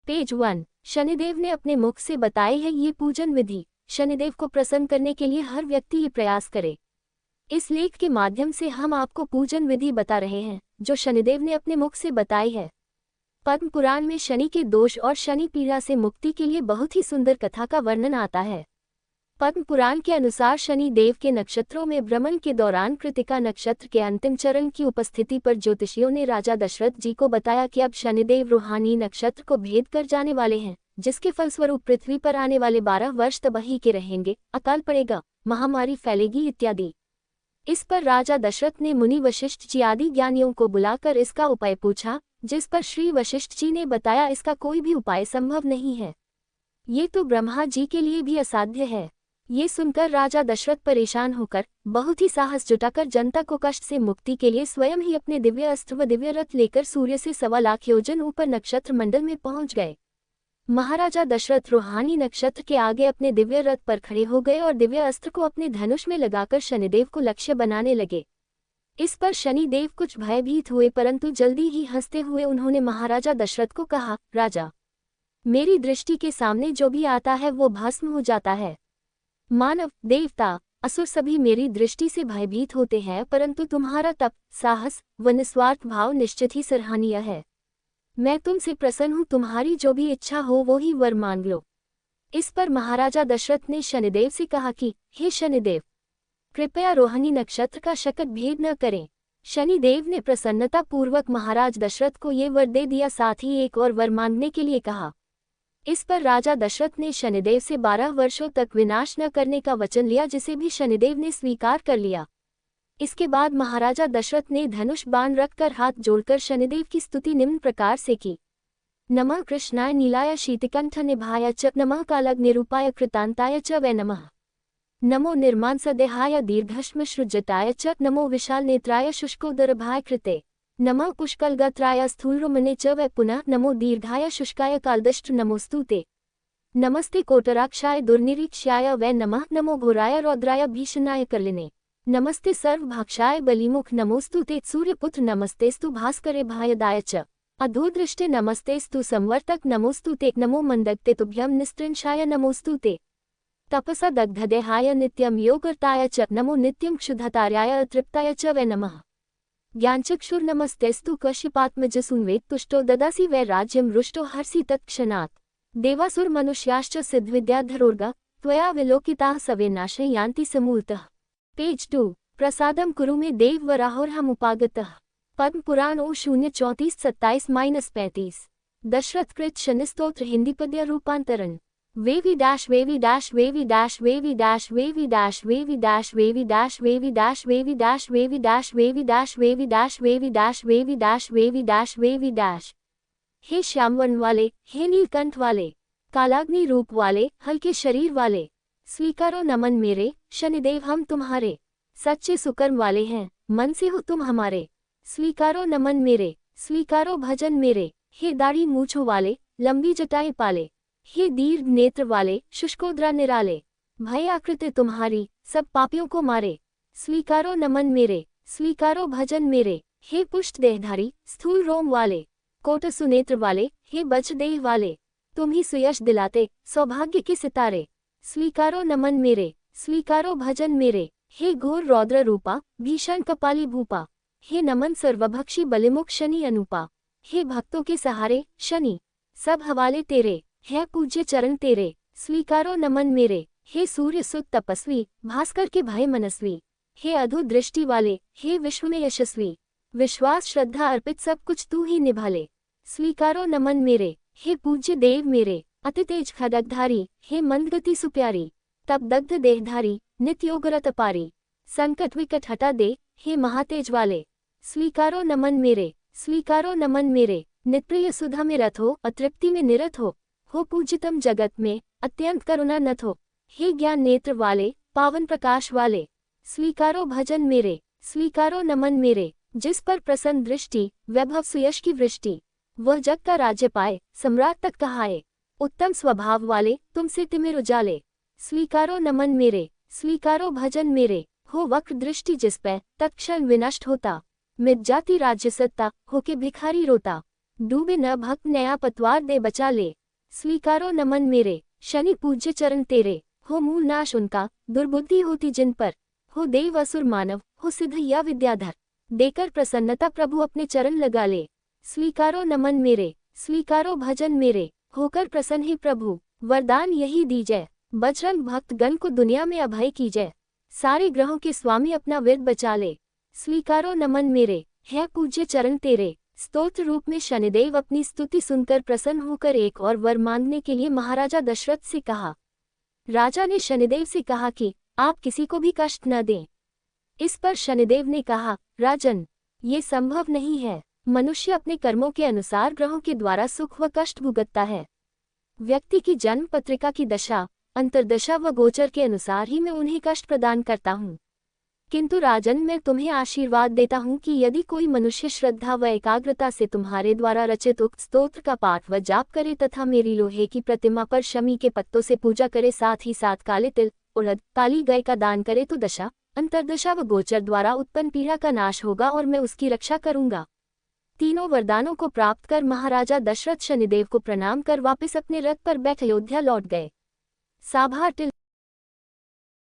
Page 1। Shanidev ने अपने मुख से बताई है ये पूजन विधि। शनिदेव को प्रसन्न करने के लिए हर व्यक्ति ये प्रयास करे। इस लेख के माध्यम से हम आपको पूजन विधि बता रहे हैं जो शनिदेव ने अपने मुख से बताई है। पद्म पुराण में शनि के दोष और शनि पीड़ा से मुक्ति के लिए बहुत ही सुंदर कथा का वर्णन आता है। पद्म पुराण के अनुसार शनि देव के नक्षत्रों में भ्रमण के दौरान कृतिका नक्षत्र के अंतिम चरण की उपस्थिति पर ज्योतिषियों ने राजा दशरथ जी को बताया कि अब शनिदेव रूहानी नक्षत्र को भेद कर जाने वाले हैं, जिसके फलस्वरूप पृथ्वी पर आने वाले 12 वर्ष तबाही के रहेंगे, अकाल पड़ेगा, महामारी फैलेगी इत्यादि। इस पर राजा दशरथ ने मुनि वशिष्ठ जी आदि ज्ञानियों को बुलाकर इसका उपाय पूछा, जिस पर श्री वशिष्ठ जी ने बताया इसका कोई भी उपाय संभव नहीं है, ये तो ब्रह्मा जी के लिए भी असाध्य है। ये सुनकर राजा दशरथ परेशान होकर बहुत ही साहस जुटाकर जनता को कष्ट से मुक्ति के लिए स्वयं ही अपने दिव्य अस्त्र व दिव्य रथ लेकर सूर्य से 1.25 लाख योजन ऊपर नक्षत्र मंडल में पहुंच गए। महाराजा दशरथ रूहानी नक्षत्र के आगे अपने दिव्य रथ पर खड़े हो गए और दिव्य अस्त्र को अपने धनुष में लगाकर शनिदेव को लक्ष्य बनाने लगे। इस पर शनिदेव कुछ भयभीत हुए, परंतु जल्दी ही हंसते हुए उन्होंने महाराजा दशरथ को कहा, राजा, मेरी दृष्टि के सामने जो भी आता है वो भस्म हो जाता है। मानव, देवता, असुर सभी मेरी दृष्टि से भयभीत होते हैं, परंतु तुम्हारा तप, साहस व निस्वार्थ भाव निश्चित ही सराहनीय है। मैं तुमसे प्रसन्न हूँ, तुम्हारी जो भी इच्छा हो वो ही वर मांग लो। इस पर महाराजा दशरथ ने शनिदेव से कहा कि हे शनिदेव, कृपया रोहिणी नक्षत्र का शकट भेद न करें। शनिदेव ने प्रसन्नता पूर्वक महाराज दशरथ को ये वर दे दिया, साथ ही एक और वर मांगने के लिए कहा। इस पर राजा दशरथ ने शनिदेव से 12 वर्षों तक विनाश न करने का वचन लिया, जिसे भी शनिदेव ने स्वीकार कर लिया। इसके बाद महाराजा दशरथ ने धनुष बाण रखकर हाथ जोड़कर शनिदेव की स्तुति निम्न प्रकार से की। नमः कृष्णाय नीलाय शीतकंठ निभाय च, नमः कालग्निरूपाय कृतांताय च वै नमः। नमो निर्मांसदेहाय दीर्घश्मश्रुजटाय च, नमो विशाल नेत्राय शुष्कोदरभाय कृते। नमः पुष्कलगात्राय स्थूलरुमने च वै पुनः, नमो दीर्घाय शुष्काय कालदष्ट नमोस्तुते। नमस्ते कोटराक्षाय दुर्निरीक्ष्याय वै नमः, नमो घोराय रौद्राय भीषणाय कर्लिने। नमस्ते सर्वभाक्षाय बलिमुख नमोस्तुते। सूर्यपुत्र नमस्तेस्तु भास्करे भायदाय च। अधोदृष्टे नमस्तेस्तु संवर्तक नमोस्तुते। नमो मंदक्ते तुभ्यं निस्त्रिंशाय नमोस्तुते। तपसा दग्धदेहाय नित्यं योगर्ताय च, नमो नित्यं क्षुधतार्याय अतृप्ताय च वै नमः। ज्ञानचक्षुर्नमस्तेस्तु कश्यपात्मजसून्वेद तुष्टो ददासि वै राज्यं रुष्टो हर्षि तत्क्षणात्। देवासुरमनुष्याश्च सिद्धविद्याधरोर्गा त्वया विलोकिताः सवे नाशं यान्ति समूलतः। पेज 2। प्रसादं कुरु मे देव वराहोर्हमुपागतः। पद्म पुराण O03427-35। दशरथकृत शनिस्तोत्र हिंदी पद्य रूपांतरण। Wavy dash wavy dash wavy dash wavy dash wavy dash wavy dash wavy dash wavy dash wavy dash wavy dash wavy dash wavy dash wavy dash wavy dash wavy dash wavy dash. हे श्यामवर्ण वाले, हे नीलकंठ वाले, कालाग्नि रूप वाले, हल्के शरीर वाले, स्वीकारो नमन मेरे। शनिदेव हम तुम्हारे सच्चे सुकर्म वाले हैं, मन से हो तुम हमारे। स्वीकारो नमन मेरे, स्वीकारो भजन मेरे। हे दाढ़ी मूछों वाले, लंबी जटाएं पाले, हे दीर्घ नेत्र वाले, शुष्कोद्रा निराले, भय आकृति तुम्हारी, सब पापियों को मारे। स्वीकारो नमन मेरे, स्वीकारो भजन मेरे। हे पुष्ट देहधारी, स्थूल रोम वाले, कोट सुनेत्र वाले, हे बजदेह वाले, तुम ही सुयश दिलाते, सौभाग्य के सितारे। स्वीकारो नमन मेरे, स्वीकारो भजन मेरे। हे घोर रौद्र रूपा, भीषण कपाली भूपा, हे नमन सर्वभक्षी बलिमुख शनि अनुपा। हे भक्तों के सहारे शनि, सब हवाले तेरे, है पूज्य चरण तेरे। स्वीकारो नमन मेरे। हे सूर्य सुत तपस्वी, भास्कर के भय मनस्वी, हे अधो दृष्टि वाले, हे विश्व में यशस्वी, विश्वास श्रद्धा अर्पित सब कुछ तू ही निभा ले। स्वीकारो नमन मेरे। हे पूज्य देव मेरे, अति तेज खड्गधारी, हे मंदगति सुप्यारी, तप दग्ध देहधारी, नित्य योगरत पारी, संकट विकट हटा दे, हे महातेज वाले। स्वीकारो नमन मेरे, स्वीकारो नमन मेरे। नित्प्रिय सुधा में रथ हो, अतृप्ति में निरत हो पूजितम जगत में, अत्यंत करुणा नथ हो। हे ज्ञान नेत्र वाले, पावन प्रकाश वाले, स्वीकारो भजन मेरे, स्वीकारो नमन मेरे। जिस पर प्रसन्न दृष्टि, वैभव सुयश की वृष्टि, वह जग का राज्य पाए, सम्राट तक कहाए। उत्तम स्वभाव वाले, तुमसे तिमिर उजाले, स्वीकारो नमन मेरे, स्वीकारो भजन मेरे। हो वक्र दृष्टि जिस पे, तत्क्षण विनष्ट होता, मिट जाती राज्य सत्ता, होके भिखारी रोता। डूबे न भक्त नया पतवार दे बचा ले। स्वीकारो नमन मेरे, शनि पूज्य चरण तेरे। हो मूल नाश उनका, दुर्बुद्धि होती जिन पर। हो देव असुर मानव, हो सिद्ध या विद्याधर। देकर प्रसन्नता प्रभु अपने चरण लगा ले। स्वीकारो नमन मेरे, स्वीकारो भजन मेरे। होकर प्रसन्न ही प्रभु, वरदान यही दीजय। बजरंग भक्त गण को दुनिया में अभय कीजय। सारे ग्रहों के स्वामी अपना विरद बचा ले। स्वीकारो नमन मेरे, है पूज्य चरण तेरे। स्तोत्र रूप में शनिदेव अपनी स्तुति सुनकर प्रसन्न होकर एक और वर मांगने के लिए महाराजा दशरथ से कहा। राजा ने शनिदेव से कहा कि आप किसी को भी कष्ट न दें। इस पर शनिदेव ने कहा, राजन, ये संभव नहीं है। मनुष्य अपने कर्मों के अनुसार ग्रहों के द्वारा सुख व कष्ट भुगतता है। व्यक्ति की जन्म पत्रिका की दशा, अंतर्दशा व गोचर के अनुसार ही मैं उन्हें कष्ट प्रदान करता हूँ। किंतु राजन, मैं तुम्हें आशीर्वाद देता हूँ कि यदि कोई मनुष्य श्रद्धा व एकाग्रता से तुम्हारे द्वारा रचित उक्त स्तोत्र का पाठ व जाप करे तथा मेरी लोहे की प्रतिमा पर शमी के पत्तों से पूजा करे, साथ ही साथ काले तिल, उड़द, काली गाय का दान करे, तो दशा, अंतर्दशा व गोचर द्वारा उत्पन्न पीड़ा का नाश होगा और मैं उसकी रक्षा करूंगा। तीनों वरदानों को प्राप्त कर महाराजा दशरथ शनिदेव को प्रणाम कर वापस अपने रथ पर बैठ अयोध्या लौट गए। साभार टिल